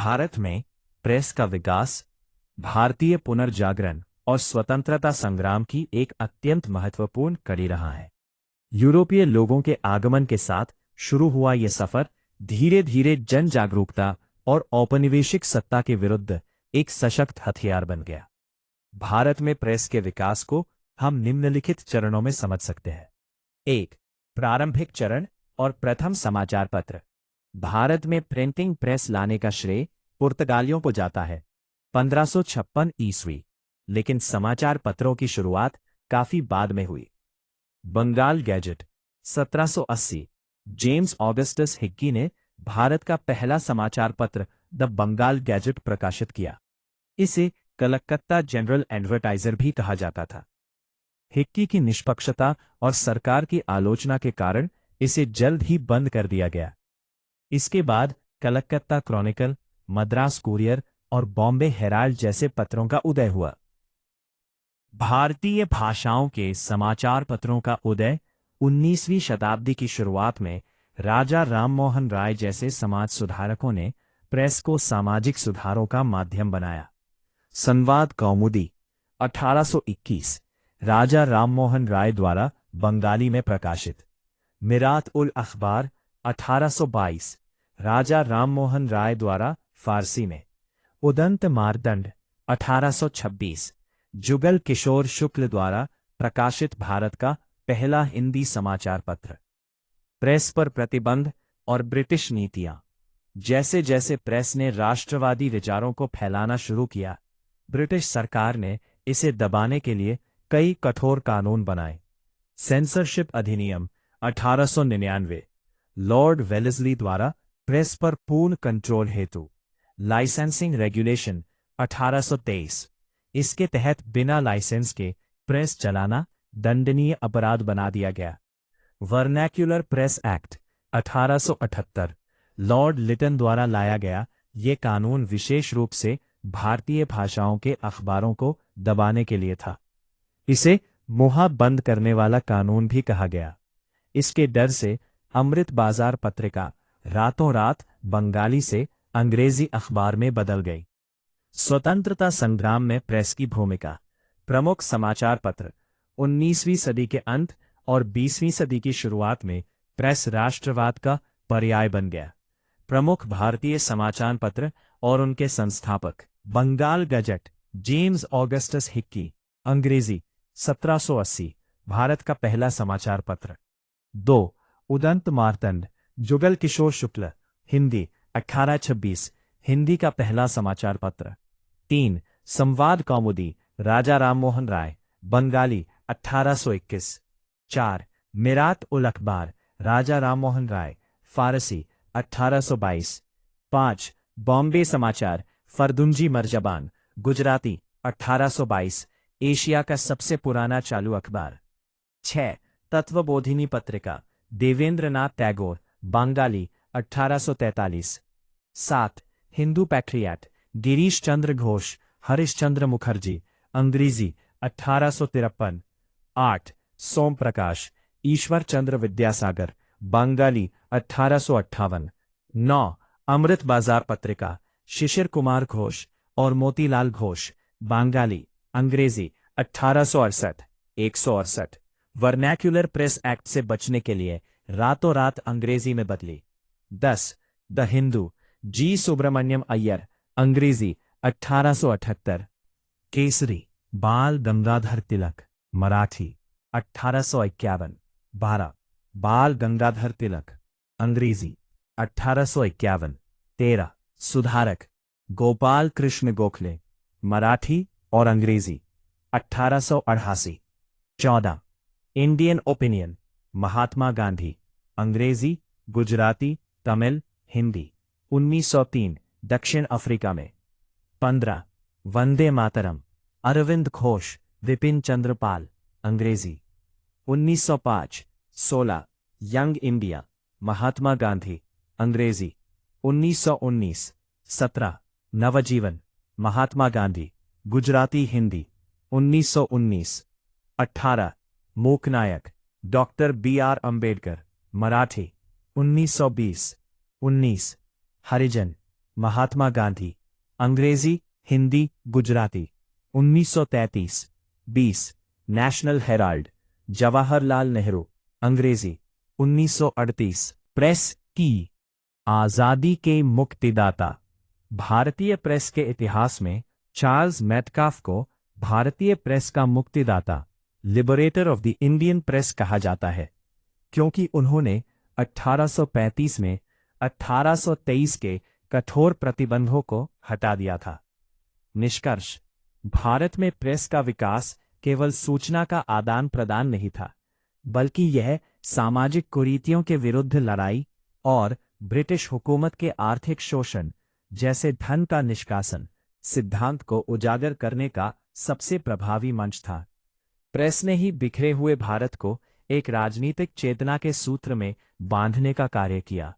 भारत में प्रेस का विकास भारतीय पुनर्जागरण और स्वतंत्रता संग्राम की एक अत्यंत महत्वपूर्ण कड़ी रहा है। यूरोपीय लोगों के आगमन के साथ शुरू हुआ यह सफर धीरे धीरे जन जागरूकता और औपनिवेशिक सत्ता के विरुद्ध एक सशक्त हथियार बन गया। भारत में प्रेस के विकास को हम निम्नलिखित चरणों में समझ सकते हैं। 1. प्रारंभिक चरण और प्रथम समाचार पत्र। भारत में प्रिंटिंग प्रेस लाने का श्रेय पुर्तगालियों को जाता है 1556 ईस्वी, लेकिन समाचार पत्रों की शुरुआत काफी बाद में हुई। Bengal gazette 1780। James Augustus Hicky ने भारत का पहला समाचार पत्र द बंगाल गैजेट प्रकाशित किया। इसे कलकत्ता जनरल एडवर्टाइजर भी कहा जाता था। हिक्की की निष्पक्षता और सरकार की आलोचना के कारण इसे जल्द ही बंद कर दिया गया। इसके बाद कलकत्ता क्रॉनिकल, मद्रास कुरियर और बॉम्बे हेराल्ड जैसे पत्रों का उदय हुआ। भारतीय भाषाओं के समाचार पत्रों का उदय 19वीं शताब्दी की शुरुआत में राजा राममोहन राय जैसे समाज सुधारकों ने प्रेस को सामाजिक सुधारों का माध्यम बनाया। संवाद कौमुदी 1821 राजा राममोहन राय द्वारा बंगाली में प्रकाशित। मिरात उल अखबार 1822 राजा राममोहन राय द्वारा फारसी में। उदंत मारदंड 1826 जुगल किशोर शुक्ल द्वारा प्रकाशित भारत का पहला हिंदी समाचार पत्र। प्रेस पर प्रतिबंध और ब्रिटिश नीतियां। जैसे जैसे प्रेस ने राष्ट्रवादी विचारों को फैलाना शुरू किया, ब्रिटिश सरकार ने इसे दबाने के लिए कई कठोर कानून बनाए। सेंसरशिप अधिनियम 1899 लॉर्ड वेलेस्ली द्वारा प्रेस पर पूर्ण कंट्रोल हेतु। लाइसेंसिंग रेगुलेशन 1823 इसके तहत बिना लाइसेंस के प्रेस चलाना दंडनीय अपराध बना दिया गया। Vernacular press act 1878 Lord Lytton द्वारा लाया गया। ये कानून विशेष रूप से भारतीय भाषाओं के अखबारों को दबाने के लिए था। इसे मुहा बंद करने वाला कानून भी कहा गया। इसके डर से अमृत बाजार पत्रिका रातों रात बंगाली से अंग्रेजी अखबार में बदल गई। स्वतंत्रता संग्राम में प्रेस की भूमिका। प्रमुख समाचार पत्र 19वीं सदी के अंत और 20वीं सदी की शुरुआत में प्रेस राष्ट्रवाद का पर्याय बन गया। प्रमुख भारतीय समाचार पत्र और उनके संस्थापक। Bengal gazette James Augustus Hicky, अंग्रेजी 1780 भारत का पहला समाचार पत्र। 2. उदंत मार्तंड जुगल किशोर शुक्ल, हिंदी 1826 हिंदी का पहला समाचार पत्र। 3. संवाद कौमुदी राजा राममोहन राय, बंगाली 1821। 4. मिरात उल अखबार राजा राममोहन राय, फारसी 1822। 5. बॉम्बे समाचार फरदुंजी मर्जबान, गुजराती 1822 एशिया का सबसे पुराना चालू अखबार। 6. तत्वबोधिनी पत्रिका देवेंद्रनाथ टैगोर, बंगाली 1843। 7. हिंदू पैट्रियट गिरीश चंद्र घोष, हरिश्चंद्र मुखर्जी, अंग्रेजी 1853। 8. सोम प्रकाश ईश्वर चंद्र विद्यासागर, बंगाली 1858। 9. अमृत बाजार पत्रिका शिशिर कुमार घोष और मोतीलाल घोष, बंगाली अंग्रेजी 1868 168। वर्नैक्युलर प्रेस एक्ट से बचने के लिए रातों रात अंग्रेजी में बदली। 10. द हिंदू जी सुब्रमण्यम अय्यर, अंग्रेजी 1878। केसरी बाल गंगाधर तिलक, मराठी 1851। 12. बाल गंगाधर तिलक, अंग्रेजी 1851। 13. सुधारक गोपाल कृष्ण गोखले, मराठी और अंग्रेजी 1888। 14. इंडियन ओपिनियन महात्मा गांधी, अंग्रेजी गुजराती तमिल हिंदी 1903 दक्षिण अफ्रीका में। 15. वंदे मातरम अरविंद घोष, विपिन चंद्र पाल, अंग्रेजी 1905। 16. यंग इंडिया महात्मा गांधी, अंग्रेजी 1919। 17. नवजीवन महात्मा गांधी, गुजराती हिंदी 1919। 18. Mooknayak doctor B R. अंबेडकर, मराठी 1920। 19. हरिजन महात्मा गांधी। अंग्रेजी, हिंदी, गुजराती। 1933। 20 National Herald. जवाहरलाल नेहरू। अंग्रेजी। 1938। प्रेस की आज़ादी के मुक्तिदाता। भारतीय प्रेस के इतिहास में चार्ल्स मेटकाफ को भारतीय प्रेस का मुक्तिदाता, liberator of the Indian press कहा जाता है, क्योंकि उन्होंने 1835 में 1823 के कठोर प्रतिबंधों को हटा दिया था। निष्कर्ष: भारत में प्रेस का विकास केवल सूचना का आदान प्रदान नहीं था, बल्कि यह सामाजिक कुरीतियों के विरुद्ध लड़ाई और ब्रिटिश हुकूमत के आर्थिक शोषण जैसे धन का निष्कासन सिद्धांत को उजागर करने का सबसे प्रभावी मंच था। प्रेस ने ही बिखरे हुए भारत को एक राजनीतिक चेतना के सूत्र में बांधने का कार्य किया।